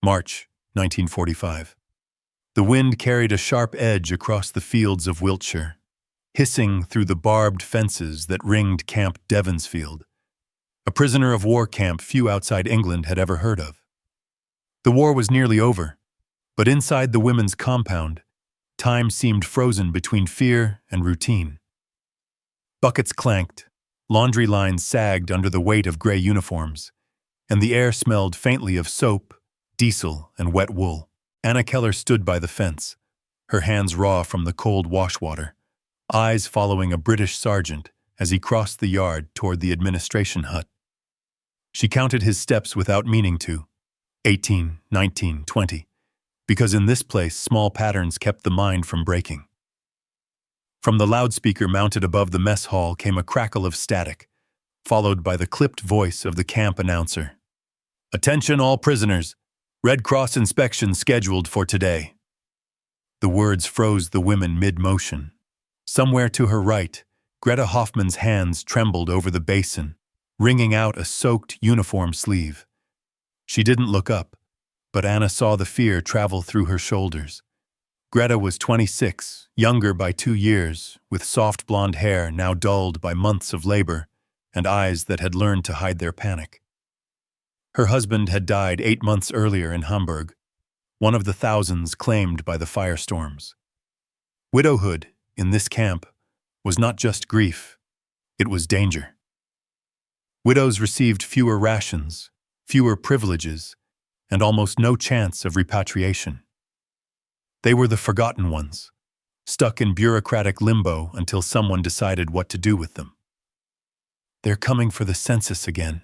March 1945. The wind carried a sharp edge across the fields of Wiltshire, hissing through the barbed fences that ringed Camp Devonsfield, a prisoner of war camp few outside England had ever heard of. The war was nearly over, but inside the women's compound, time seemed frozen between fear and routine. Buckets clanked, laundry lines sagged under the weight of gray uniforms, and the air smelled faintly of soap, diesel, and wet wool. Anna Keller stood by the fence, her hands raw from the cold washwater, eyes following a British sergeant as he crossed the yard toward the administration hut. She counted his steps without meaning to, 18, 19, 20, because in this place small patterns kept the mind from breaking. From the loudspeaker mounted above the mess hall came a crackle of static, followed by the clipped voice of the camp announcer. "Attention all prisoners! Red Cross inspection scheduled for today." The words froze the women mid-motion. Somewhere to her right, Greta Hoffman's hands trembled over the basin, wringing out a soaked uniform sleeve. She didn't look up, but Anna saw the fear travel through her shoulders. Greta was 26, younger by 2 years, with soft blonde hair now dulled by months of labor and eyes that had learned to hide their panic. Her husband had died 8 months earlier in Hamburg, one of the thousands claimed by the firestorms. Widowhood, in this camp, was not just grief, it was danger. Widows received fewer rations, fewer privileges, and almost no chance of repatriation. They were the forgotten ones, stuck in bureaucratic limbo until someone decided what to do with them. "They're coming for the census again,"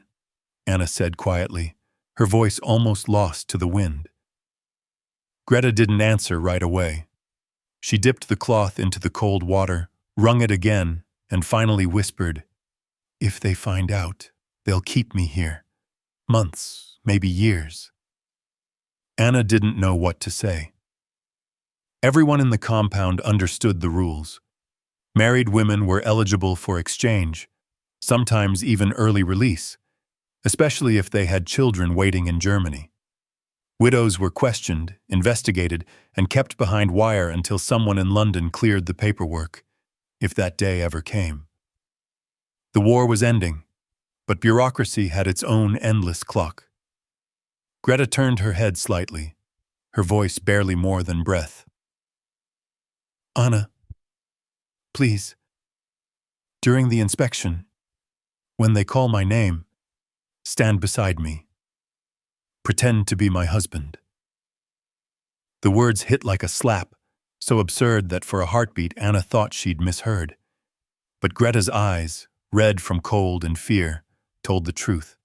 Anna said quietly, her voice almost lost to the wind. Greta didn't answer right away. She dipped the cloth into the cold water, wrung it again, and finally whispered, "If they find out, they'll keep me here. Months, maybe years." Anna didn't know what to say. Everyone in the compound understood the rules. Married women were eligible for exchange, sometimes even early release, especially if they had children waiting in Germany. Widows were questioned, investigated, and kept behind wire until someone in London cleared the paperwork, if that day ever came. The war was ending, but bureaucracy had its own endless clock. Greta turned her head slightly, her voice barely more than breath. "Anna, please, during the inspection, when they call my name, stand beside me. Pretend to be my husband." The words hit like a slap, so absurd that for a heartbeat Anna thought she'd misheard. But Greta's eyes, red from cold and fear, told the truth.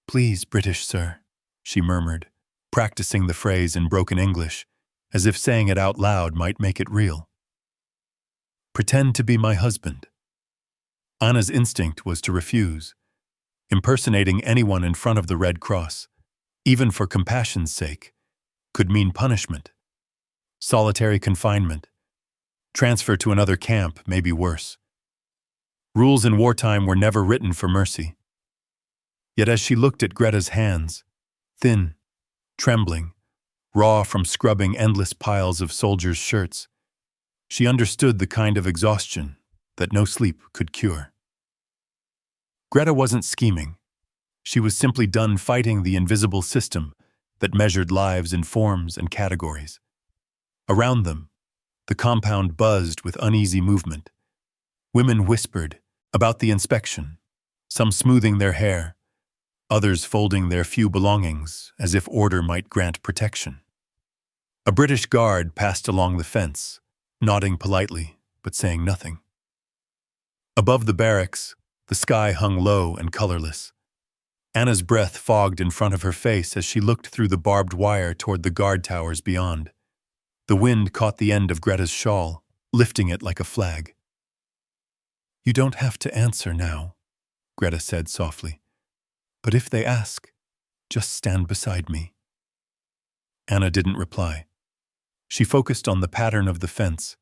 "Please, British sir," she murmured, practicing the phrase in broken English, as if saying it out loud might make it real. "Pretend to be my husband." Anna's instinct was to refuse. Impersonating anyone in front of the Red Cross, even for compassion's sake, could mean punishment. Solitary confinement. Transfer to another camp may be worse. Rules in wartime were never written for mercy. Yet as she looked at Greta's hands, thin, trembling, raw from scrubbing endless piles of soldiers' shirts, she understood the kind of exhaustion that no sleep could cure. Greta wasn't scheming. She was simply done fighting the invisible system that measured lives in forms and categories. Around them, the compound buzzed with uneasy movement. Women whispered about the inspection, some smoothing their hair, others folding their few belongings as if order might grant protection. A British guard passed along the fence, nodding politely, but saying nothing. Above the barracks, the sky hung low and colorless. Anna's breath fogged in front of her face as she looked through the barbed wire toward the guard towers beyond. The wind caught the end of Greta's shawl, lifting it like a flag. "You don't have to answer now," Greta said softly. "But if they ask, just stand beside me." Anna didn't reply. She focused on the pattern of the fence,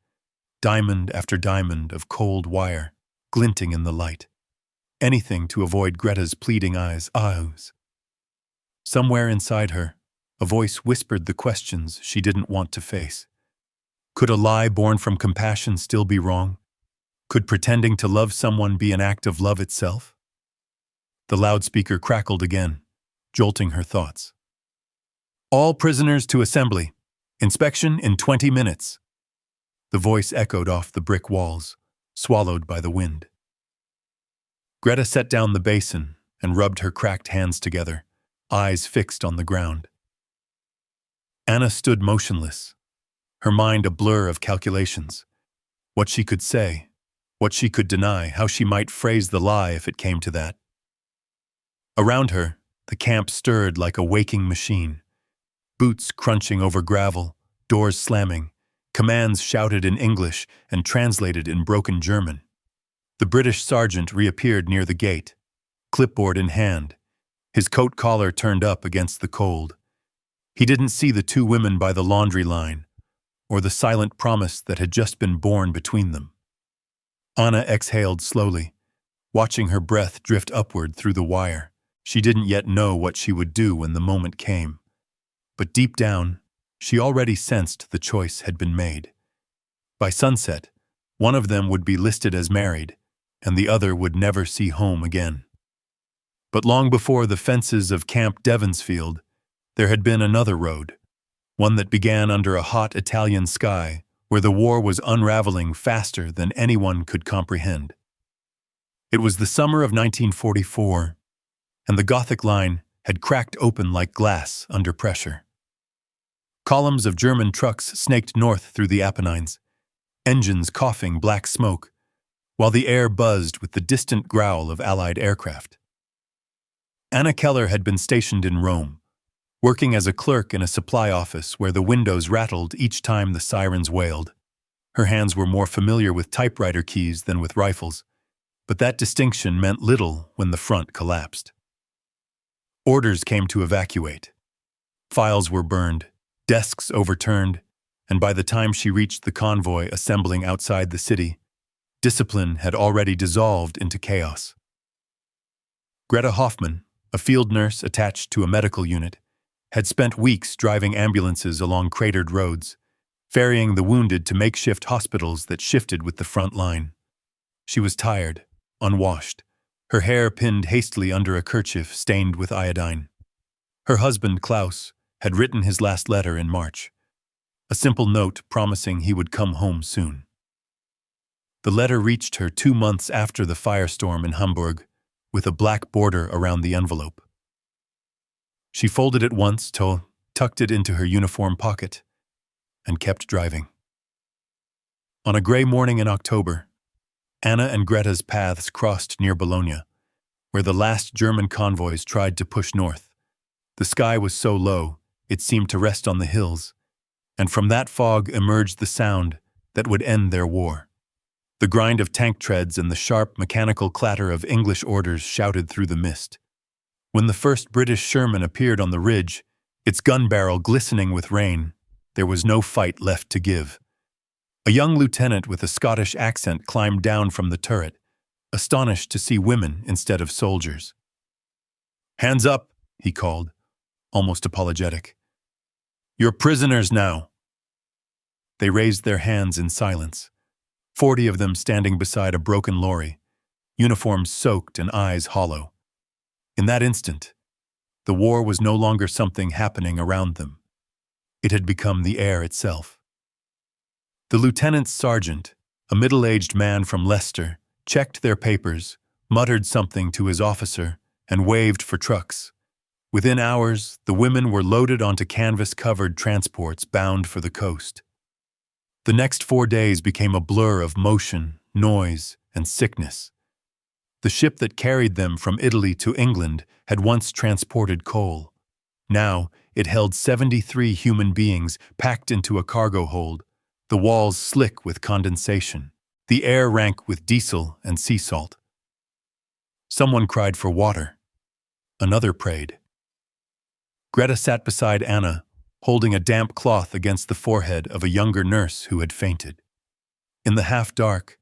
diamond after diamond of cold wire, glinting in the light. Anything to avoid Greta's pleading eyes. Somewhere inside her, A voice whispered the questions she didn't want to face. Could a lie born from compassion still be wrong? Could pretending to love someone be an act of love itself? The loudspeaker crackled again, jolting her thoughts. All prisoners to assembly. Inspection in 20 minutes. The voice echoed off the brick walls, swallowed by the wind. Greta set down the basin and rubbed her cracked hands together, eyes fixed on the ground. Anna stood motionless, her mind a blur of calculations. What she could say, what she could deny, how she might phrase the lie if it came to that. Around her, the camp stirred like a waking machine. Boots crunching over gravel, doors slamming, commands shouted in English and translated in broken German. The British sergeant reappeared near the gate, clipboard in hand, his coat collar turned up against the cold. He didn't see the two women by the laundry line, or the silent promise that had just been born between them. Anna exhaled slowly, watching her breath drift upward through the wire. She didn't yet know what she would do when the moment came. But deep down, she already sensed the choice had been made. By sunset, one of them would be listed as married, and the other would never see home again. But long before the fences of Camp Devonsfield, there had been another road, one that began under a hot Italian sky, where the war was unraveling faster than anyone could comprehend. It was the summer of 1944, and the Gothic line had cracked open like glass under pressure. Columns of German trucks snaked north through the Apennines, engines coughing black smoke, while the air buzzed with the distant growl of Allied aircraft. Anna Keller had been stationed in Rome, working as a clerk in a supply office where the windows rattled each time the sirens wailed. Her hands were more familiar with typewriter keys than with rifles, but that distinction meant little when the front collapsed. Orders came to evacuate. Files were burned, desks overturned, and by the time she reached the convoy assembling outside the city, discipline had already dissolved into chaos. Greta Hoffman, a field nurse attached to a medical unit, had spent weeks driving ambulances along cratered roads, ferrying the wounded to makeshift hospitals that shifted with the front line. She was tired, unwashed, her hair pinned hastily under a kerchief stained with iodine. Her husband, Klaus, had written his last letter in March, a simple note promising he would come home soon. The letter reached her 2 months after the firestorm in Hamburg, with a black border around the envelope. She folded it once, tucked it into her uniform pocket, and kept driving. On a gray morning in October, Anna and Greta's paths crossed near Bologna, where the last German convoys tried to push north. The sky was so low, it seemed to rest on the hills, and from that fog emerged the sound that would end their war. The grind of tank treads and the sharp mechanical clatter of English orders shouted through the mist. When the first British Sherman appeared on the ridge, its gun barrel glistening with rain, there was no fight left to give. A young lieutenant with a Scottish accent climbed down from the turret, astonished to see women instead of soldiers. "Hands up," he called, almost apologetic. "You're prisoners now." They raised their hands in silence, 40 of them standing beside a broken lorry, uniforms soaked and eyes hollow. In that instant, the war was no longer something happening around them. It had become the air itself. The lieutenant's sergeant, a middle-aged man from Leicester, checked their papers, muttered something to his officer, and waved for trucks. Within hours, the women were loaded onto canvas-covered transports bound for the coast. The next 4 days became a blur of motion, noise, and sickness. The ship that carried them from Italy to England had once transported coal. Now, it held 73 human beings packed into a cargo hold, the walls slick with condensation, the air rank with diesel and sea salt. Someone cried for water. Another prayed. Greta sat beside Anna, holding a damp cloth against the forehead of a younger nurse who had fainted. In the half-dark,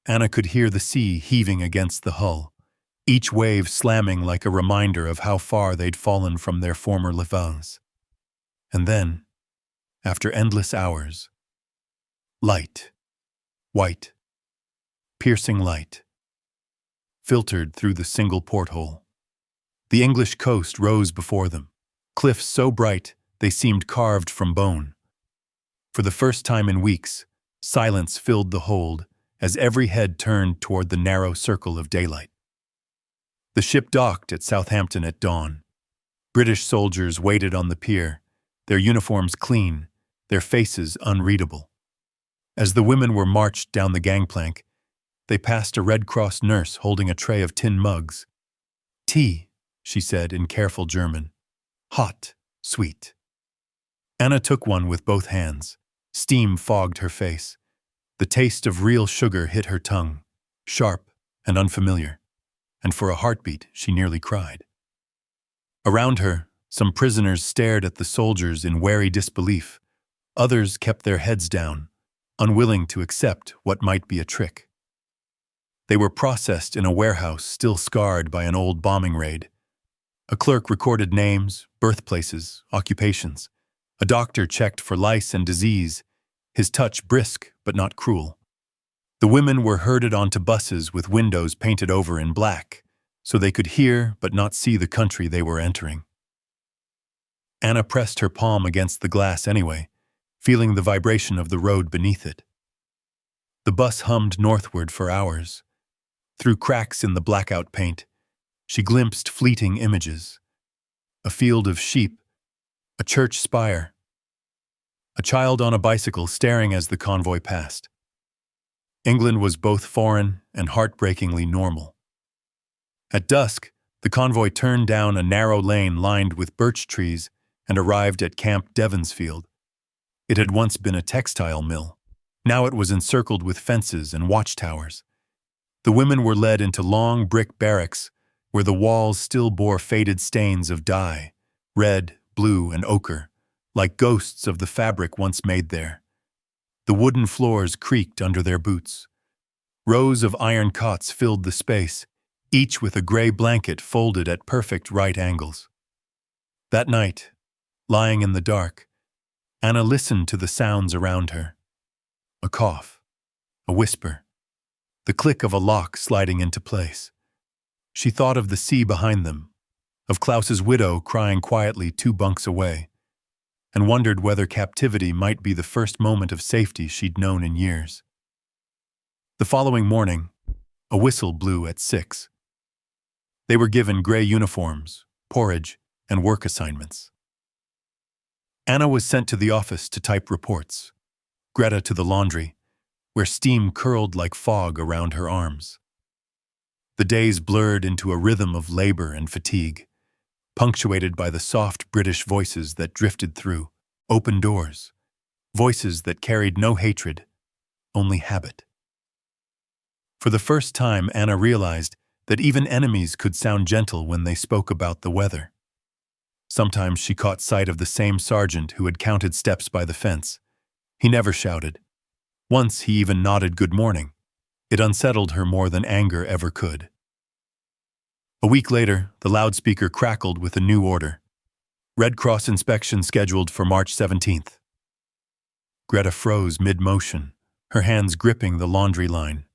Anna could hear the sea heaving against the hull, each wave slamming like a reminder of how far they'd fallen from their former levels. And then, after endless hours, light, white, piercing light, filtered through the single porthole. The English coast rose before them, cliffs so bright they seemed carved from bone. For the first time in weeks, silence filled the hold as every head turned toward the narrow circle of daylight. The ship docked at Southampton at dawn. British soldiers waited on the pier, their uniforms clean, their faces unreadable. As the women were marched down the gangplank, they passed a Red Cross nurse holding a tray of tin mugs. "Tea," she said in careful German. "Hot, sweet." Anna took one with both hands. Steam fogged her face. The taste of real sugar hit her tongue, sharp and unfamiliar, and for a heartbeat she nearly cried. Around her, some prisoners stared at the soldiers in wary disbelief. Others kept their heads down, unwilling to accept what might be a trick. They were processed in a warehouse still scarred by an old bombing raid. A clerk recorded names, birthplaces, occupations. A doctor checked for lice and disease, his touch brisk but not cruel. The women were herded onto buses with windows painted over in black, so they could hear but not see the country they were entering. Anna pressed her palm against the glass anyway, feeling the vibration of the road beneath it. The bus hummed northward for hours. Through cracks in the blackout paint, she glimpsed fleeting images. A field of sheep, a church spire, a child on a bicycle staring as the convoy passed. England was both foreign and heartbreakingly normal. At dusk, the convoy turned down a narrow lane lined with birch trees and arrived at Camp Devonsfield. It had once been a textile mill. Now it was encircled with fences and watchtowers. The women were led into long brick barracks where the walls still bore faded stains of dye, red, blue, and ochre, like ghosts of the fabric once made there. The wooden floors creaked under their boots. Rows of iron cots filled the space, each with a gray blanket folded at perfect right angles. That night, lying in the dark, Anna listened to the sounds around her. A cough, a whisper, the click of a lock sliding into place. She thought of the sea behind them, of Klaus's widow crying quietly 2 bunks away, and wondered whether captivity might be the first moment of safety she'd known in years. The following morning, a whistle blew at 6. They were given gray uniforms, porridge, and work assignments. Anna was sent to the office to type reports, Greta to the laundry, where steam curled like fog around her arms. The days blurred into a rhythm of labor and fatigue, punctuated by the soft British voices that drifted through, open doors, voices that carried no hatred, only habit. For the first time, Anna realized that even enemies could sound gentle when they spoke about the weather. Sometimes she caught sight of the same sergeant who had counted steps by the fence. He never shouted. Once he even nodded good morning. It unsettled her more than anger ever could. A week later, the loudspeaker crackled with a new order. Red Cross inspection scheduled for March 17th. Greta froze mid-motion, her hands gripping the laundry line.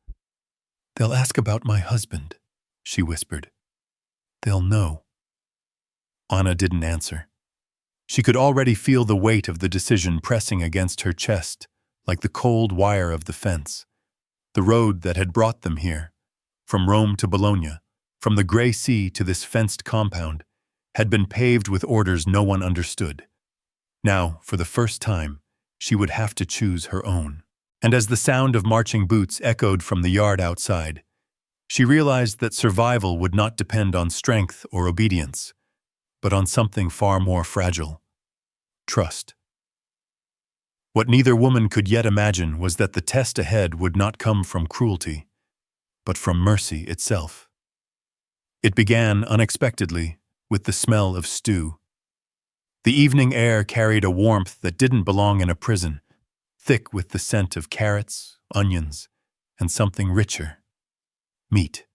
"They'll ask about my husband," she whispered. "They'll know." Anna didn't answer. She could already feel the weight of the decision pressing against her chest, like the cold wire of the fence. The road that had brought them here, from Rome to Bologna, from the gray sea to this fenced compound, had been paved with orders no one understood. Now, for the first time, she would have to choose her own. And as the sound of marching boots echoed from the yard outside, she realized that survival would not depend on strength or obedience, but on something far more fragile: trust. What neither woman could yet imagine was that the test ahead would not come from cruelty, but from mercy itself. It began unexpectedly with the smell of stew. The evening air carried a warmth that didn't belong in a prison, thick with the scent of carrots, onions, and something richer: meat.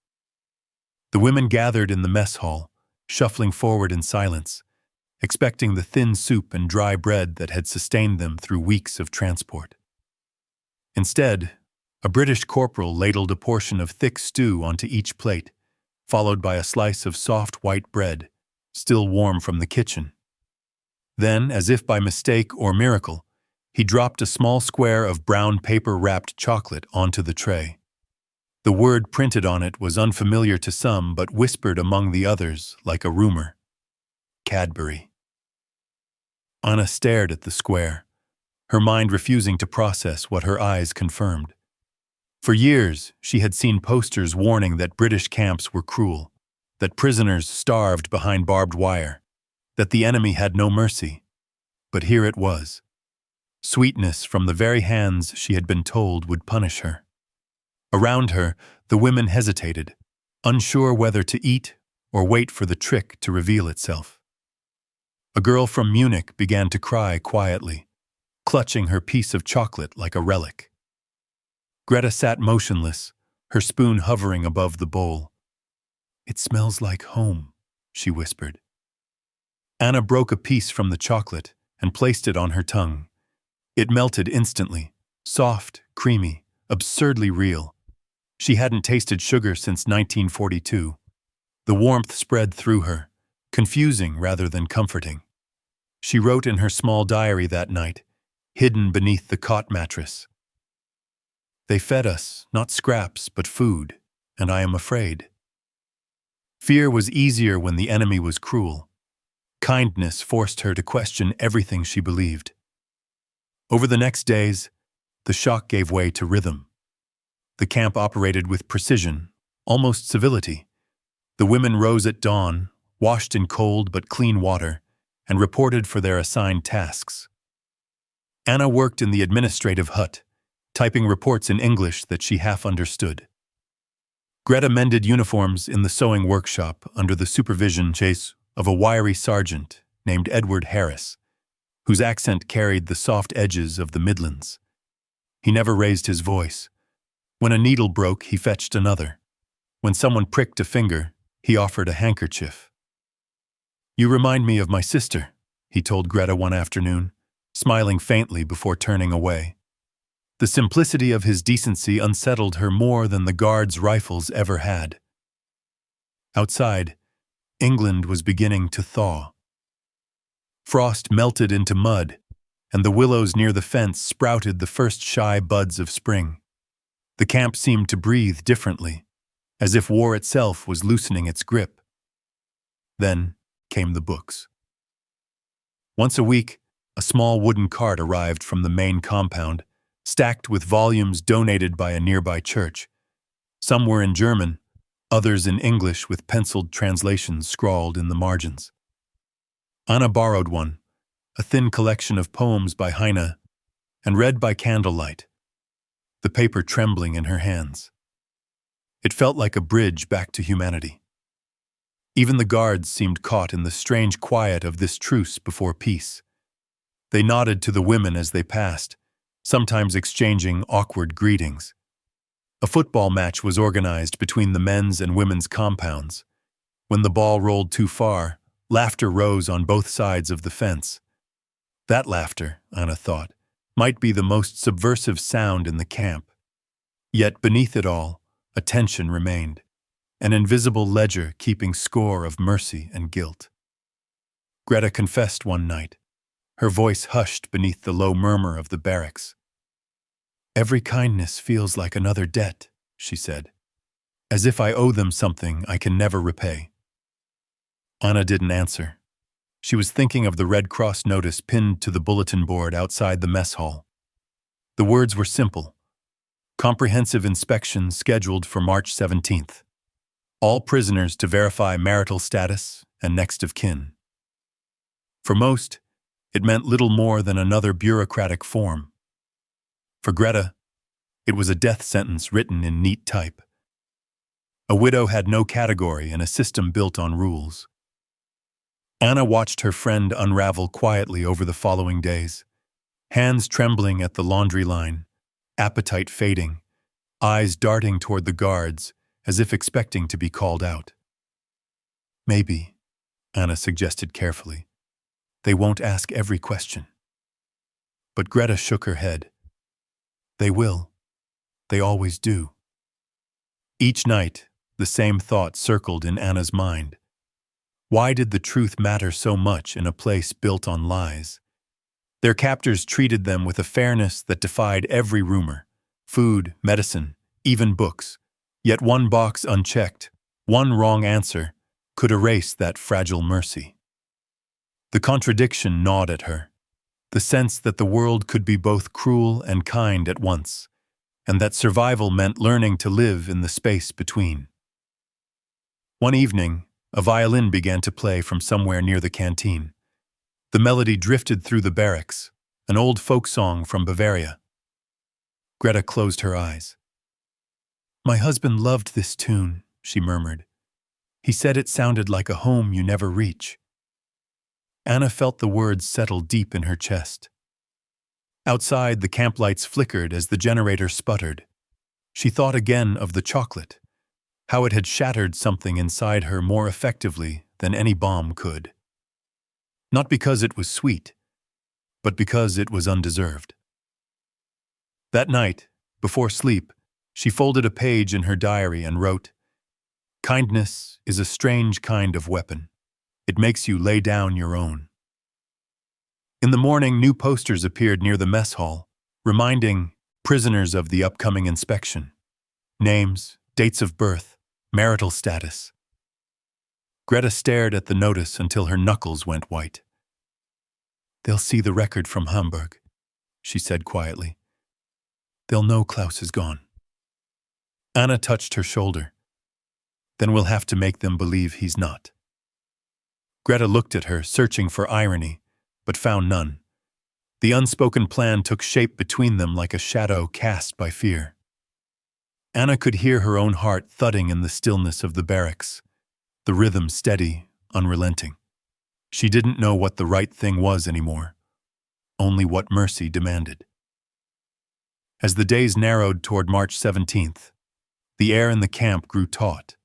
The women gathered in the mess hall, shuffling forward in silence, expecting the thin soup and dry bread that had sustained them through weeks of transport. Instead, a British corporal ladled a portion of thick stew onto each plate, followed by a slice of soft white bread, still warm from the kitchen. Then, as if by mistake or miracle, he dropped a small square of brown paper-wrapped chocolate onto the tray. The word printed on it was unfamiliar to some but whispered among the others like a rumor. Cadbury. Anna stared at the square, her mind refusing to process what her eyes confirmed. For years, she had seen posters warning that British camps were cruel, that prisoners starved behind barbed wire, that the enemy had no mercy. But here it was. Sweetness from the very hands she had been told would punish her. Around her, the women hesitated, unsure whether to eat or wait for the trick to reveal itself. A girl from Munich began to cry quietly, clutching her piece of chocolate like a relic. Greta sat motionless, her spoon hovering above the bowl. "It smells like home," she whispered. Anna broke a piece from the chocolate and placed it on her tongue. It melted instantly, soft, creamy, absurdly real. She hadn't tasted sugar since 1942. The warmth spread through her, confusing rather than comforting. She wrote in her small diary that night, hidden beneath the cot mattress. "They fed us, not scraps, but food, and I am afraid." Fear was easier when the enemy was cruel. Kindness forced her to question everything she believed. Over the next days, the shock gave way to rhythm. The camp operated with precision, almost civility. The women rose at dawn, washed in cold but clean water, and reported for their assigned tasks. Anna worked in the administrative hut, typing reports in English that she half understood. Greta mended uniforms in the sewing workshop under the supervision of a wiry sergeant named Edward Harris, whose accent carried the soft edges of the Midlands. He never raised his voice. When a needle broke, he fetched another. When someone pricked a finger, he offered a handkerchief. "You remind me of my sister," he told Greta one afternoon, smiling faintly before turning away. The simplicity of his decency unsettled her more than the guards' rifles ever had. Outside, England was beginning to thaw. Frost melted into mud, and the willows near the fence sprouted the first shy buds of spring. The camp seemed to breathe differently, as if war itself was loosening its grip. Then came the books. Once a week, a small wooden cart arrived from the main compound, stacked with volumes donated by a nearby church. Some were in German, others in English with penciled translations scrawled in the margins. Anna borrowed one, a thin collection of poems by Heine, and read by candlelight, the paper trembling in her hands. It felt like a bridge back to humanity. Even the guards seemed caught in the strange quiet of this truce before peace. They nodded to the women as they passed, sometimes exchanging awkward greetings. A football match was organized between the men's and women's compounds. When the ball rolled too far, laughter rose on both sides of the fence. That laughter, Anna thought, might be the most subversive sound in the camp. Yet beneath it all, a tension remained, an invisible ledger keeping score of mercy and guilt. Greta confessed one night, her voice hushed beneath the low murmur of the barracks. "Every kindness feels like another debt," she said, "as if I owe them something I can never repay." Anna didn't answer. She was thinking of the Red Cross notice pinned to the bulletin board outside the mess hall. The words were simple. Comprehensive inspection scheduled for March 17th. All prisoners to verify marital status and next of kin. For most, it meant little more than another bureaucratic form. For Greta, it was a death sentence written in neat type. A widow had no category in a system built on rules. Anna watched her friend unravel quietly over the following days, hands trembling at the laundry line, appetite fading, eyes darting toward the guards as if expecting to be called out. "Maybe," Anna suggested carefully, They won't ask every question. But Greta shook her head. They will. They always do. Each night, the same thought circled in Anna's mind. Why did the truth matter so much in a place built on lies? Their captors treated them with a fairness that defied every rumor. Food, medicine, even books. Yet one box unchecked, one wrong answer, could erase that fragile mercy. The contradiction gnawed at her. The sense that the world could be both cruel and kind at once, and that survival meant learning to live in the space between. One evening, a violin began to play from somewhere near the canteen. The melody drifted through the barracks, an old folk song from Bavaria. Greta closed her eyes. "My husband loved this tune," she murmured. "He said it sounded like a home you never reach." Anna felt the words settle deep in her chest. Outside, the camp lights flickered as the generator sputtered. She thought again of the chocolate, how it had shattered something inside her more effectively than any bomb could. Not because it was sweet, but because it was undeserved. That night, before sleep, she folded a page in her diary and wrote, "Kindness is a strange kind of weapon. It makes you lay down your own." In the morning, new posters appeared near the mess hall, reminding prisoners of the upcoming inspection. Names, dates of birth, marital status. Greta stared at the notice until her knuckles went white. "They'll see the record from Hamburg," she said quietly. "They'll know Klaus is gone." Anna touched her shoulder. "Then we'll have to make them believe he's not." Greta looked at her, searching for irony, but found none. The unspoken plan took shape between them like a shadow cast by fear. Anna could hear her own heart thudding in the stillness of the barracks, the rhythm steady, unrelenting. She didn't know what the right thing was anymore, only what mercy demanded. As the days narrowed toward March 17th, the air in the camp grew taut,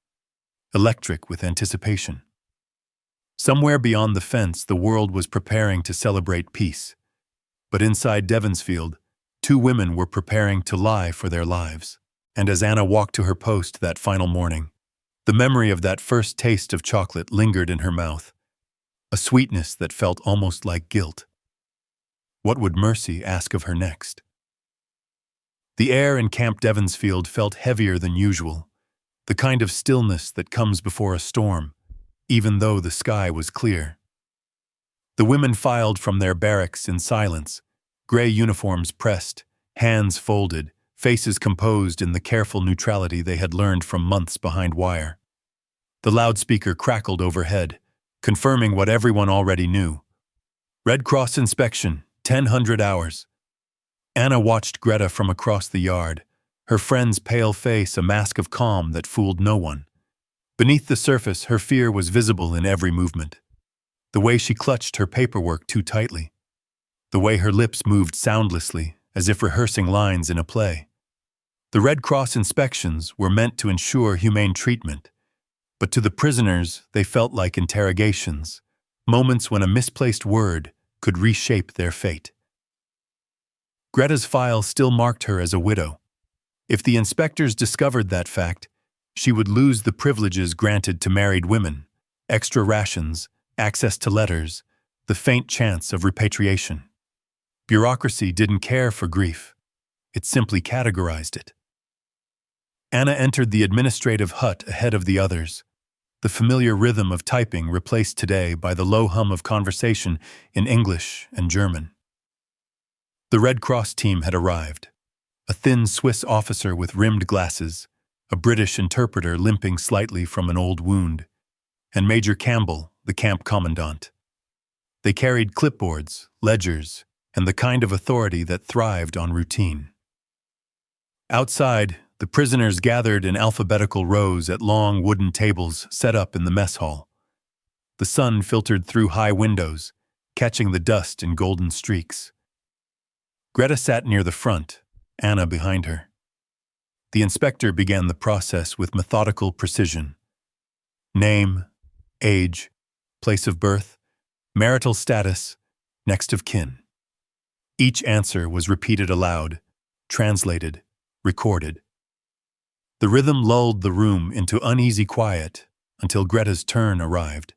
electric with anticipation. Somewhere beyond the fence, the world was preparing to celebrate peace. But inside Devonsfield, two women were preparing to lie for their lives. And as Anna walked to her post that final morning, the memory of that first taste of chocolate lingered in her mouth, a sweetness that felt almost like guilt. What would Mercy ask of her next? The air in Camp Devonsfield felt heavier than usual, the kind of stillness that comes before a storm, even though the sky was clear. The women filed from their barracks in silence, gray uniforms pressed, hands folded, faces composed in the careful neutrality they had learned from months behind wire. The loudspeaker crackled overhead, confirming what everyone already knew. "Red Cross inspection, 1000 hours." Anna watched Greta from across the yard, her friend's pale face a mask of calm that fooled no one. Beneath the surface, her fear was visible in every movement. The way she clutched her paperwork too tightly. The way her lips moved soundlessly, as if rehearsing lines in a play. The Red Cross inspections were meant to ensure humane treatment, but to the prisoners they felt like interrogations, moments when a misplaced word could reshape their fate. Greta's file still marked her as a widow. If the inspectors discovered that fact, she would lose the privileges granted to married women, extra rations, access to letters, the faint chance of repatriation. Bureaucracy didn't care for grief. It simply categorized it. Anna entered the administrative hut ahead of the others, the familiar rhythm of typing replaced today by the low hum of conversation in English and German. The Red Cross team had arrived, a thin Swiss officer with rimmed glasses, a British interpreter limping slightly from an old wound, and Major Campbell, the camp commandant. They carried clipboards, ledgers, and the kind of authority that thrived on routine. Outside, the prisoners gathered in alphabetical rows at long wooden tables set up in the mess hall. The sun filtered through high windows, catching the dust in golden streaks. Greta sat near the front, Anna behind her. The inspector began the process with methodical precision. Name, age, place of birth, Marital status, next of kin. Each answer was repeated aloud, translated, recorded. The rhythm lulled the room into uneasy quiet until Greta's turn arrived.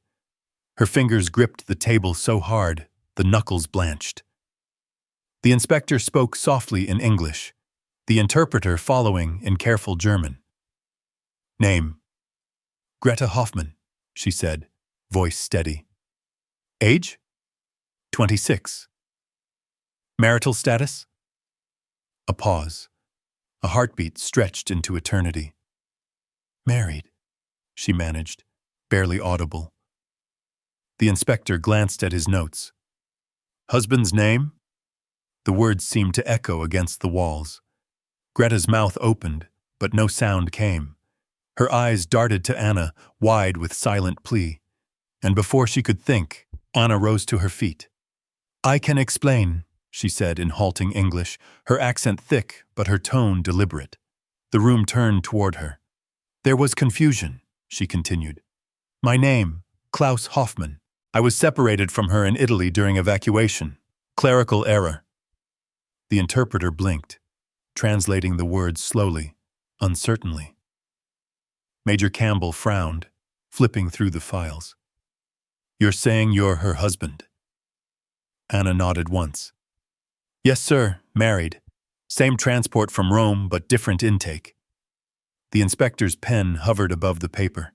Her fingers gripped the table so hard, the knuckles blanched. The inspector spoke softly in English, the interpreter following in careful German. Name: Greta Hoffman, she said, voice steady. Age? 26. Marital status? A pause. A heartbeat stretched into eternity. Married, she managed, barely audible. The inspector glanced at his notes. Husband's name? The words seemed to echo against the walls. Greta's mouth opened, but no sound came. Her eyes darted to Anna, wide with silent plea. And before she could think, Anna rose to her feet. I can explain, she said in halting English, her accent thick but her tone deliberate. The room turned toward her. There was confusion, she continued. My name, Klaus Hoffman. I was separated from her in Italy during evacuation. Clerical error. The interpreter blinked, translating the words slowly, uncertainly. Major Campbell frowned, flipping through the files. You're saying you're her husband? Anna nodded once. Yes, sir, married. Same transport from Rome, but different intake. The inspector's pen hovered above the paper.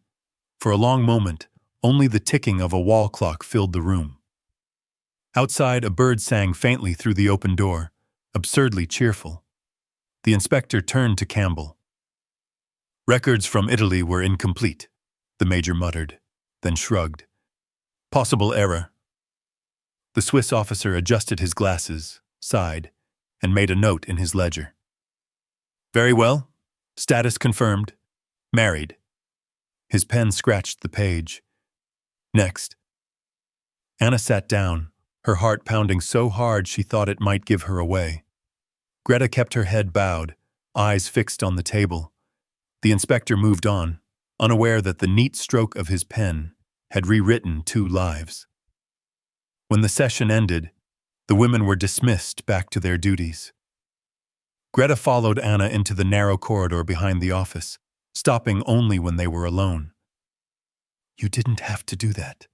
For a long moment, only the ticking of a wall clock filled the room. Outside, a bird sang faintly through the open door, absurdly cheerful. The inspector turned to Campbell. Records from Italy were incomplete, the major muttered, then shrugged. Possible error. The Swiss officer adjusted his glasses, sighed, and made a note in his ledger. Very well. Status confirmed. Married. His pen scratched the page. Next. Anna sat down, her heart pounding so hard she thought it might give her away. Greta kept her head bowed, eyes fixed on the table. The inspector moved on, unaware that the neat stroke of his pen had rewritten 2 lives. When the session ended, the women were dismissed back to their duties. Greta followed Anna into the narrow corridor behind the office, stopping only when they were alone. You didn't have to do that,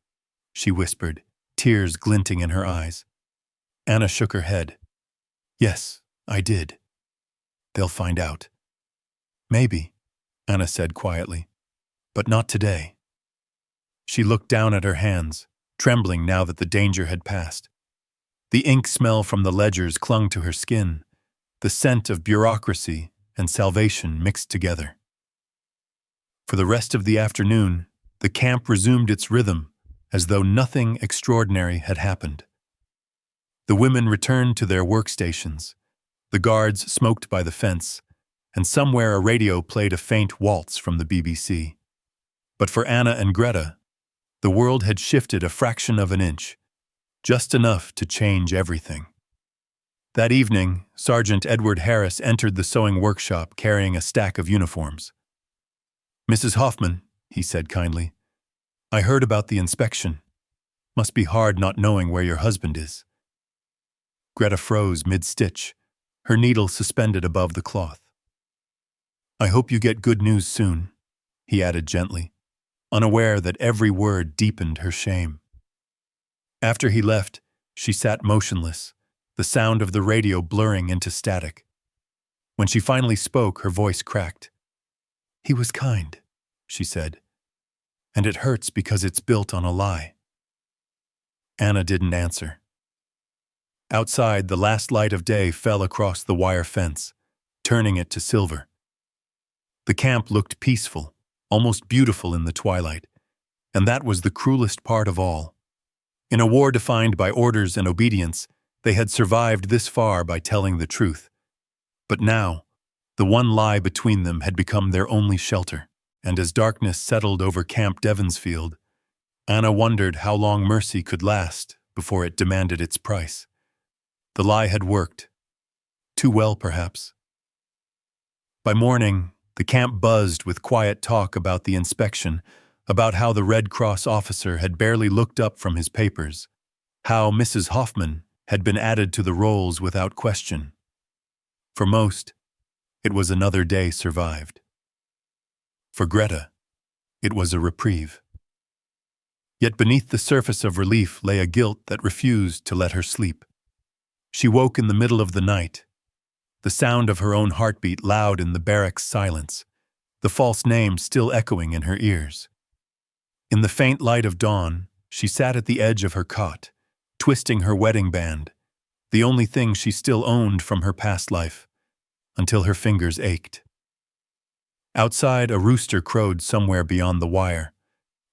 she whispered, tears glinting in her eyes. Anna shook her head. Yes, I did. They'll find out. Maybe, Anna said quietly, but not today. She looked down at her hands, trembling now that the danger had passed. The ink smell from the ledgers clung to her skin, the scent of bureaucracy and salvation mixed together. For the rest of the afternoon, the camp resumed its rhythm as though nothing extraordinary had happened. The women returned to their workstations. The guards smoked by the fence, and somewhere a radio played a faint waltz from the BBC. But for Anna and Greta, the world had shifted a fraction of an inch, just enough to change everything. That evening, Sergeant Edward Harris entered the sewing workshop carrying a stack of uniforms. Mrs. Hoffman, he said kindly, I heard about the inspection. Must be hard not knowing where your husband is. Greta froze mid-stitch, her needle suspended above the cloth. I hope you get good news soon, he added gently, unaware that every word deepened her shame. After he left, she sat motionless, the sound of the radio blurring into static. When she finally spoke, her voice cracked. He was kind, she said, and it hurts because it's built on a lie. Anna didn't answer. Outside, the last light of day fell across the wire fence, turning it to silver. The camp looked peaceful, almost beautiful in the twilight, and that was the cruelest part of all. In a war defined by orders and obedience, they had survived this far by telling the truth. But now, the one lie between them had become their only shelter, and as darkness settled over Camp Devonsfield, Anna wondered how long mercy could last before it demanded its price. The lie had worked. Too well, perhaps. By morning, the camp buzzed with quiet talk about the inspection, about how the Red Cross officer had barely looked up from his papers, how Mrs. Hoffman had been added to the rolls without question. For most, it was another day survived. For Greta, it was a reprieve. Yet beneath the surface of relief lay a guilt that refused to let her sleep. She woke in the middle of the night, the sound of her own heartbeat loud in the barracks silence, the false name still echoing in her ears. In the faint light of dawn, she sat at the edge of her cot, twisting her wedding band, the only thing she still owned from her past life, until her fingers ached. Outside, a rooster crowed somewhere beyond the wire,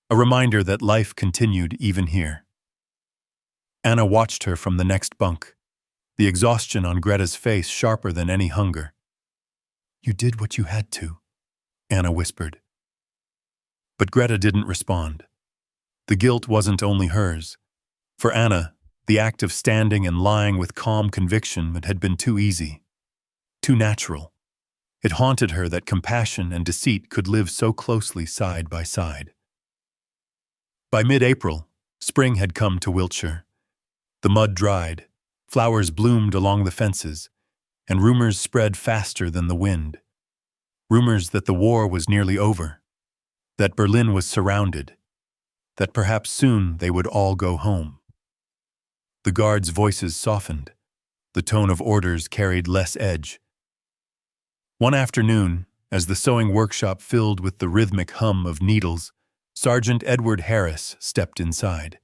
a reminder that life continued even here. Anna watched her from the next bunk, the exhaustion on Greta's face sharper than any hunger. "You did what you had to," Anna whispered. But Greta didn't respond. The guilt wasn't only hers. For Anna, the act of standing and lying with calm conviction had been too easy, too natural. It haunted her that compassion and deceit could live so closely side by side. By mid-April, spring had come to Wiltshire. The mud dried, flowers bloomed along the fences, and rumors spread faster than the wind. Rumors that the war was nearly over, that Berlin was surrounded, that perhaps soon they would all go home. The guards' voices softened. The tone of orders carried less edge. One afternoon, as the sewing workshop filled with the rhythmic hum of needles, Sergeant Edward Harris stepped inside.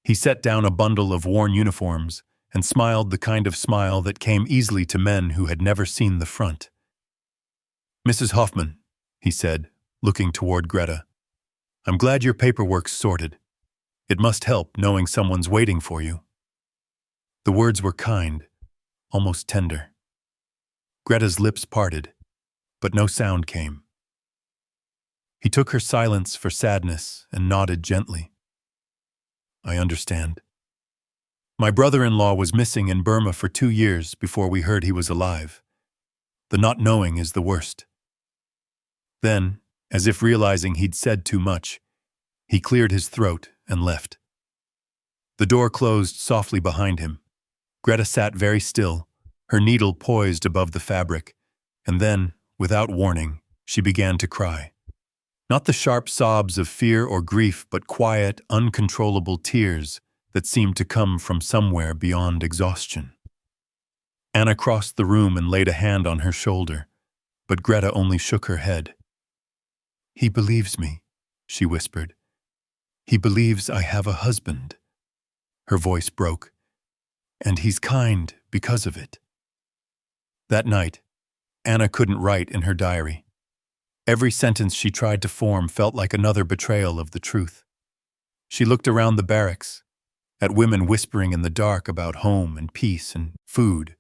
He set down a bundle of worn uniforms and smiled the kind of smile that came easily to men who had never seen the front. "Mrs. Hoffman," he said, looking toward Greta, "I'm glad your paperwork's sorted. It must help knowing someone's waiting for you." The words were kind, almost tender. Greta's lips parted, but no sound came. He took her silence for sadness and nodded gently. "I understand. My brother-in-law was missing in Burma for 2 years before we heard he was alive. The not knowing is the worst." Then, as if realizing he'd said too much, he cleared his throat and left. The door closed softly behind him. Greta sat very still, her needle poised above the fabric, and then, without warning, she began to cry. Not the sharp sobs of fear or grief, but quiet, uncontrollable tears that seemed to come from somewhere beyond exhaustion. Anna crossed the room and laid a hand on her shoulder, but Greta only shook her head. "He believes me," she whispered. "He believes I have a husband." Her voice broke. "And he's kind because of it." That night, Anna couldn't write in her diary. Every sentence she tried to form felt like another betrayal of the truth. She looked around the barracks, at women whispering in the dark about home and peace and food,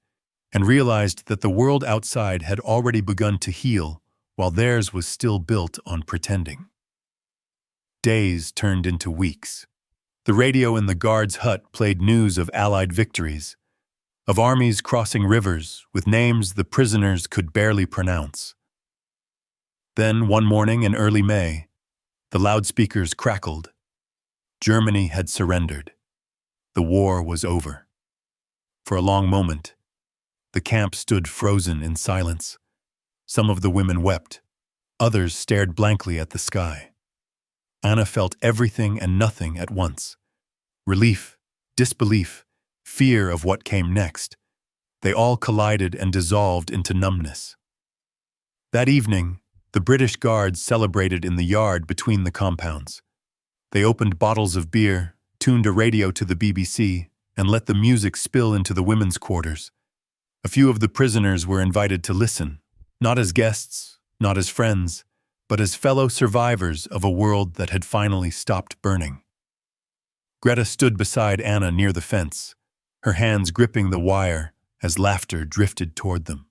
and realized that the world outside had already begun to heal while theirs was still built on pretending. Days turned into weeks. The radio in the guard's hut played news of Allied victories, of armies crossing rivers with names the prisoners could barely pronounce. Then, one morning in early May, the loudspeakers crackled. Germany had surrendered. The war was over. For a long moment, the camp stood frozen in silence. Some of the women wept. Others stared blankly at the sky. Anna felt everything and nothing at once. Relief, disbelief, fear of what came next. They all collided and dissolved into numbness. That evening, the British Guards celebrated in the yard between the compounds. They opened bottles of beer, tuned a radio to the BBC, and let the music spill into the women's quarters. A few of the prisoners were invited to listen, not as guests, not as friends, but as fellow survivors of a world that had finally stopped burning. Greta stood beside Anna near the fence, her hands gripping the wire as laughter drifted toward them.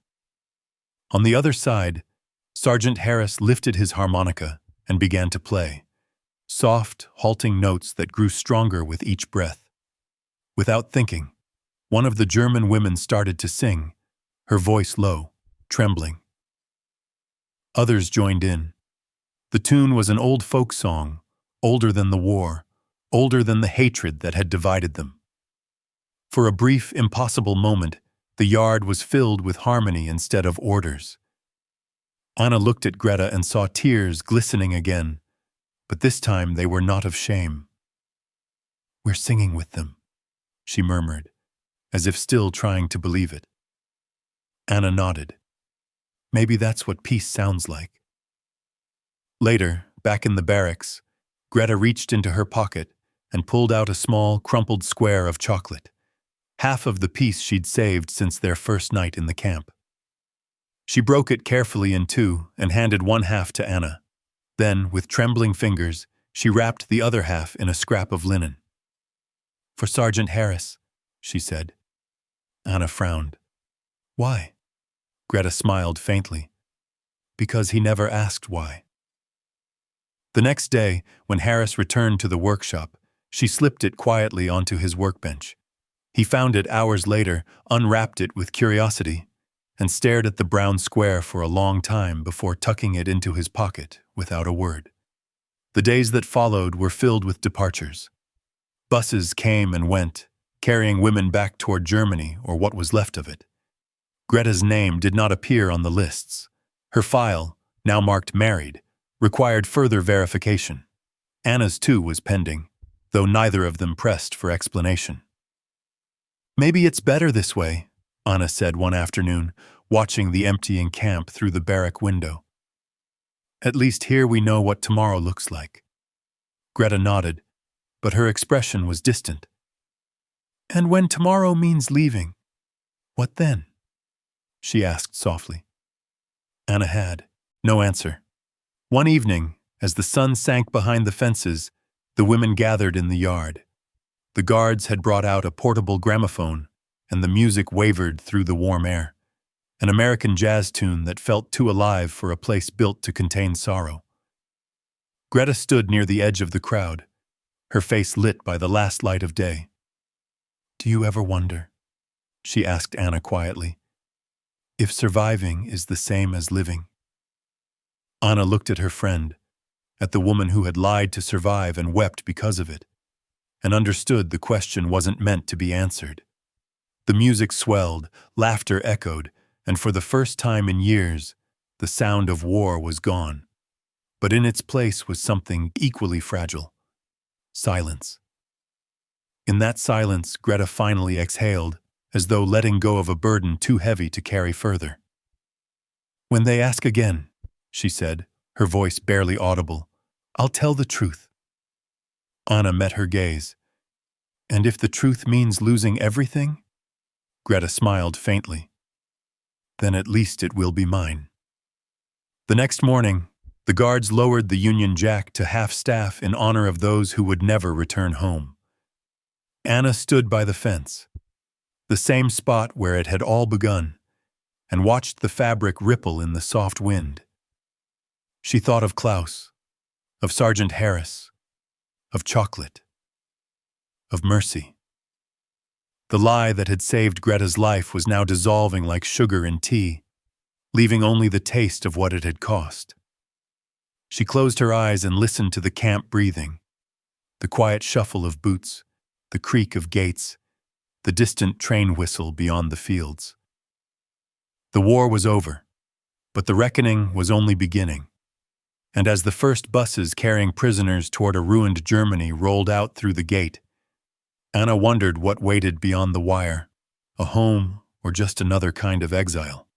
On the other side, Sergeant Harris lifted his harmonica and began to play, soft, halting notes that grew stronger with each breath. Without thinking, one of the German women started to sing, her voice low, trembling. Others joined in. The tune was an old folk song, older than the war, older than the hatred that had divided them. For a brief, impossible moment, the yard was filled with harmony instead of orders. Anna looked at Greta and saw tears glistening again, but this time they were not of shame. "We're singing with them," she murmured, as if still trying to believe it. Anna nodded. Maybe that's what peace sounds like. Later, back in the barracks, Greta reached into her pocket and pulled out a small, crumpled square of chocolate, half of the piece she'd saved since their first night in the camp. She broke it carefully in two and handed one half to Anna. Then, with trembling fingers, she wrapped the other half in a scrap of linen. "For Sergeant Harris," she said. Anna frowned. "Why?" Greta smiled faintly. "Because he never asked why." The next day, when Harris returned to the workshop, she slipped it quietly onto his workbench. He found it hours later, unwrapped it with curiosity, and stared at the brown square for a long time before tucking it into his pocket without a word. The days that followed were filled with departures. Buses came and went, carrying women back toward Germany or what was left of it. Greta's name did not appear on the lists. Her file, now marked married, required further verification. Anna's too was pending, though neither of them pressed for explanation. "Maybe it's better this way," Anna said one afternoon, watching the emptying camp through the barrack window. "At least here we know what tomorrow looks like." Greta nodded, but her expression was distant. "And when tomorrow means leaving, what then?" she asked softly. Anna had no answer. One evening, as the sun sank behind the fences, the women gathered in the yard. The guards had brought out a portable gramophone, and the music wavered through the warm air, an American jazz tune that felt too alive for a place built to contain sorrow. Greta stood near the edge of the crowd, her face lit by the last light of day. "Do you ever wonder," she asked Anna quietly, "if surviving is the same as living?" Anna looked at her friend, at the woman who had lied to survive and wept because of it, and understood the question wasn't meant to be answered. The music swelled, laughter echoed, and for the first time in years, the sound of war was gone. But in its place was something equally fragile: silence. In that silence, Greta finally exhaled, as though letting go of a burden too heavy to carry further. "When they ask again," she said, her voice barely audible, "I'll tell the truth." Anna met her gaze. "And if the truth means losing everything?" Greta smiled faintly. "Then at least it will be mine." The next morning, the guards lowered the Union Jack to half-staff in honor of those who would never return home. Anna stood by the fence, the same spot where it had all begun, and watched the fabric ripple in the soft wind. She thought of Klaus, of Sergeant Harris, of chocolate, of mercy. The lie that had saved Greta's life was now dissolving like sugar in tea, leaving only the taste of what it had cost. She closed her eyes and listened to the camp breathing, the quiet shuffle of boots, the creak of gates, the distant train whistle beyond the fields. The war was over, but the reckoning was only beginning. And as the first buses carrying prisoners toward a ruined Germany rolled out through the gate, Anna wondered what waited beyond the wire, a home or just another kind of exile.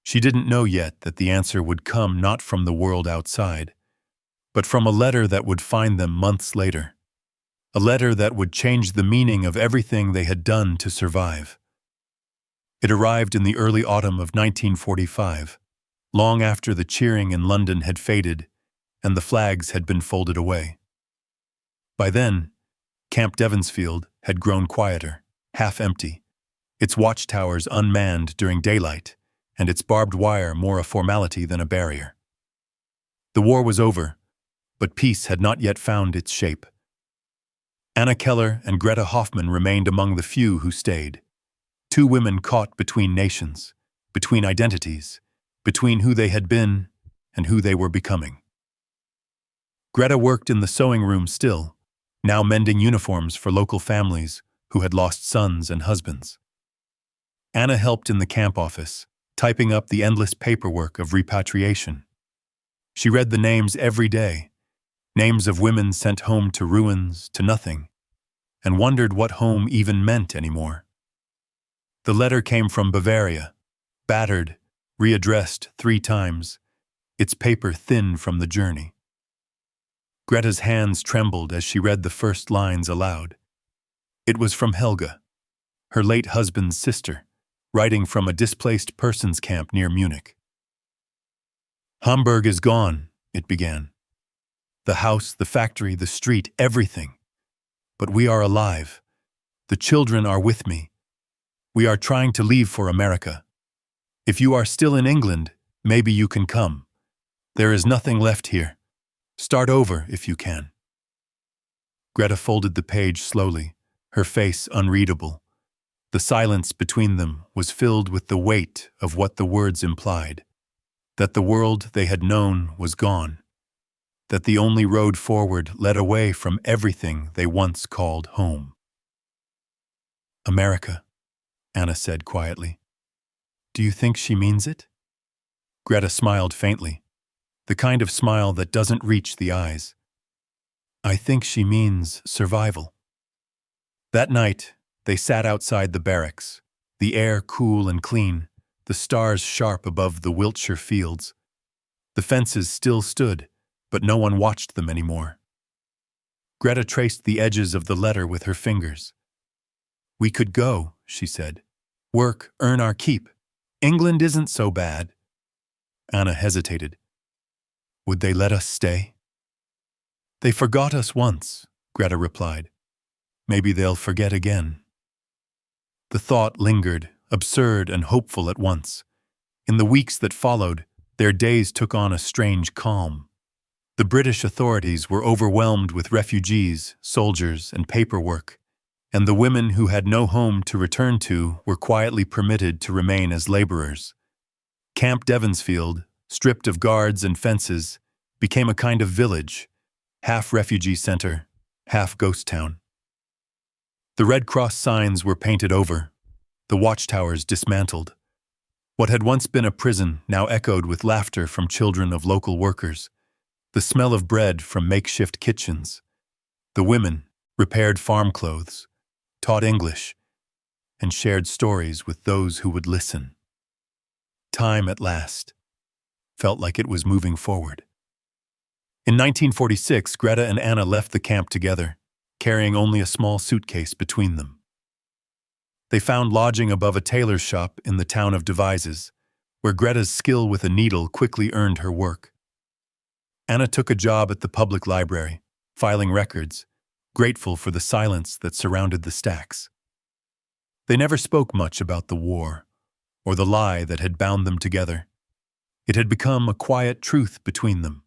She didn't know yet that the answer would come not from the world outside, but from a letter that would find them months later, a letter that would change the meaning of everything they had done to survive. It arrived in the early autumn of 1945, long after the cheering in London had faded and the flags had been folded away. By then, Camp Devonsfield had grown quieter, half empty, its watchtowers unmanned during daylight, and its barbed wire more a formality than a barrier. The war was over, but peace had not yet found its shape. Anna Keller and Greta Hoffman remained among the few who stayed, two women caught between nations, between identities, between who they had been and who they were becoming. Greta worked in the sewing room still, now mending uniforms for local families who had lost sons and husbands. Anna helped in the camp office, typing up the endless paperwork of repatriation. She read the names every day, names of women sent home to ruins, to nothing, and wondered what home even meant anymore. The letter came from Bavaria, battered, readdressed 3 times, its paper thin from the journey. Greta's hands trembled as she read the first lines aloud. It was from Helga, her late husband's sister, writing from a displaced persons camp near Munich. Hamburg is gone, it began. The house, the factory, the street, everything. But we are alive. The children are with me. We are trying to leave for America. If you are still in England, maybe you can come. There is nothing left here. Start over if you can. Greta folded the page slowly, her face unreadable. The silence between them was filled with the weight of what the words implied. That the world they had known was gone. That the only road forward led away from everything they once called home. America, Anna said quietly. Do you think she means it? Greta smiled faintly, the kind of smile that doesn't reach the eyes. I think she means survival. That night, they sat outside the barracks, the air cool and clean, the stars sharp above the Wiltshire fields. The fences still stood, but no one watched them anymore. Greta traced the edges of the letter with her fingers. We could go, she said. Work, earn our keep. England isn't so bad. Anna hesitated. Would they let us stay? They forgot us once, Greta replied. Maybe they'll forget again. The thought lingered, absurd and hopeful at once. In the weeks that followed, their days took on a strange calm. The British authorities were overwhelmed with refugees, soldiers, and paperwork, and the women who had no home to return to were quietly permitted to remain as laborers. Camp Devonsfield, stripped of guards and fences, became a kind of village, half refugee center, half ghost town. The Red Cross signs were painted over, the watchtowers dismantled. What had once been a prison now echoed with laughter from children of local workers, the smell of bread from makeshift kitchens. The women repaired farm clothes, taught English, and shared stories with those who would listen. Time at last felt like it was moving forward. In 1946, Greta and Anna left the camp together, carrying only a small suitcase between them. They found lodging above a tailor's shop in the town of Devizes, where Greta's skill with a needle quickly earned her work. Anna took a job at the public library, filing records, grateful for the silence that surrounded the stacks. They never spoke much about the war, or the lie that had bound them together. It had become a quiet truth between them,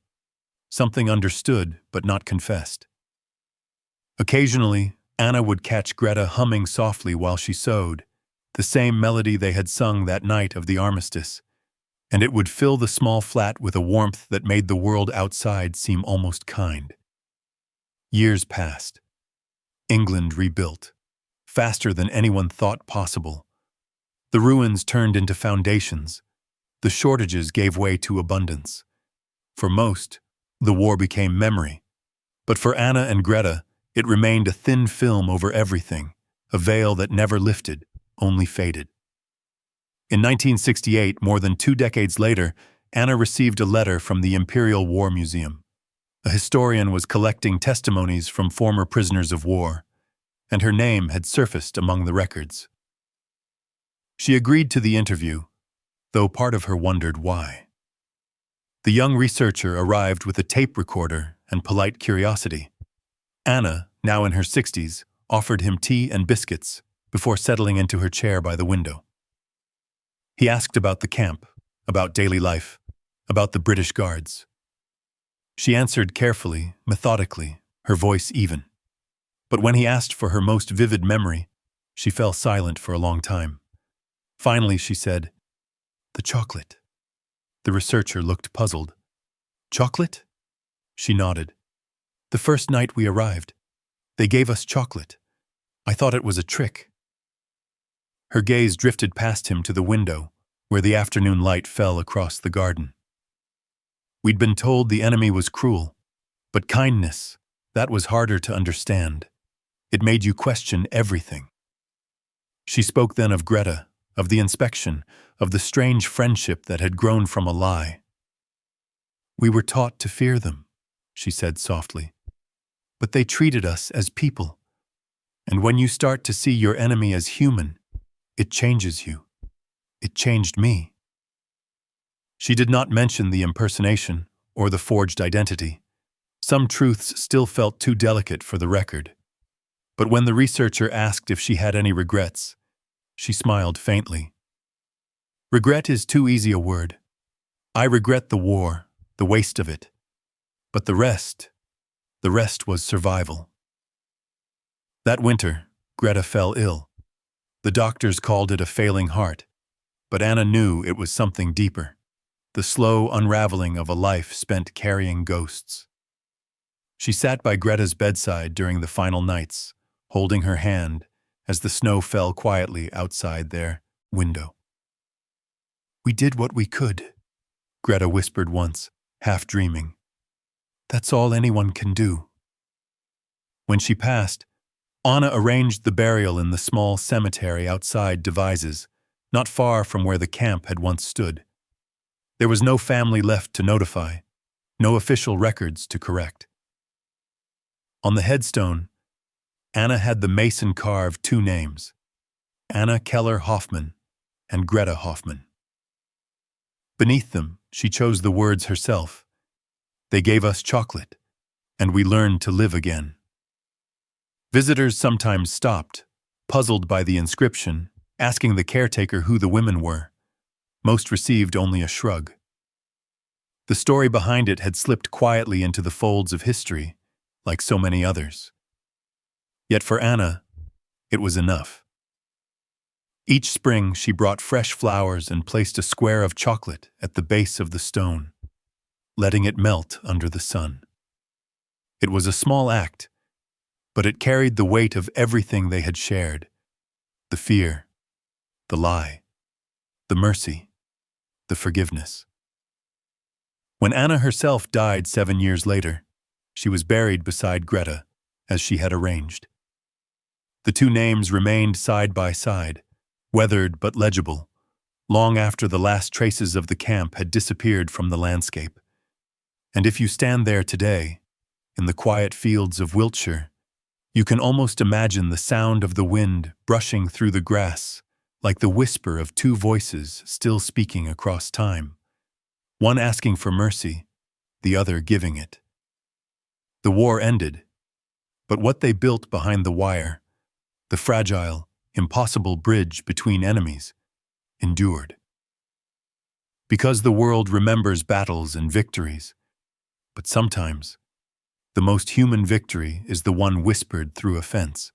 something understood but not confessed. Occasionally, Anna would catch Greta humming softly while she sewed, the same melody they had sung that night of the armistice, and it would fill the small flat with a warmth that made the world outside seem almost kind. Years passed. England rebuilt, faster than anyone thought possible. The ruins turned into foundations. The shortages gave way to abundance. For most, the war became memory. But for Anna and Greta, it remained a thin film over everything, a veil that never lifted, only faded. In 1968, more than 2 decades later, Anna received a letter from the Imperial War Museum. A historian was collecting testimonies from former prisoners of war, and her name had surfaced among the records. She agreed to the interview, though part of her wondered why. The young researcher arrived with a tape recorder and polite curiosity. Anna, now in her 60s, offered him tea and biscuits before settling into her chair by the window. He asked about the camp, about daily life, about the British Guards. She answered carefully, methodically, her voice even. But when he asked for her most vivid memory, she fell silent for a long time. Finally, she said, "The chocolate." The researcher looked puzzled. "Chocolate?" She nodded. "The first night we arrived, they gave us chocolate. I thought it was a trick." Her gaze drifted past him to the window, where the afternoon light fell across the garden. "We'd been told the enemy was cruel, but kindness, that was harder to understand. It made you question everything." She spoke then of Greta, of the inspection, of the strange friendship that had grown from a lie. "We were taught to fear them," she said softly. "But they treated us as people. And when you start to see your enemy as human, it changes you. It changed me." She did not mention the impersonation or the forged identity. Some truths still felt too delicate for the record. But when the researcher asked if she had any regrets, she smiled faintly. "Regret is too easy a word. I regret the war, the waste of it. But the rest was survival." That winter, Greta fell ill. The doctors called it a failing heart, but Anna knew it was something deeper, the slow unraveling of a life spent carrying ghosts. She sat by Greta's bedside during the final nights, holding her hand as the snow fell quietly outside their window. "We did what we could," Greta whispered once, half dreaming. "That's all anyone can do." When she passed, Anna arranged the burial in the small cemetery outside Devizes, not far from where the camp had once stood. There was no family left to notify, no official records to correct. On the headstone, Anna had the mason carve two names, Anna Keller Hoffman and Greta Hoffman. Beneath them, she chose the words herself. "They gave us chocolate, and we learned to live again." Visitors sometimes stopped, puzzled by the inscription, asking the caretaker who the women were. Most received only a shrug. The story behind it had slipped quietly into the folds of history, like so many others. Yet for Anna, it was enough. Each spring she brought fresh flowers and placed a square of chocolate at the base of the stone, letting it melt under the sun. It was a small act, but it carried the weight of everything they had shared: the fear, the lie, the mercy, the forgiveness. When Anna herself died 7 years later, she was buried beside Greta, as she had arranged. The two names remained side by side, weathered but legible, long after the last traces of the camp had disappeared from the landscape. And if you stand there today, in the quiet fields of Wiltshire, you can almost imagine the sound of the wind brushing through the grass, like the whisper of two voices still speaking across time, one asking for mercy, the other giving it. The war ended, but what they built behind the wire, the fragile, impossible bridge between enemies, endured. Because the world remembers battles and victories, but sometimes the most human victory is the one whispered through a fence.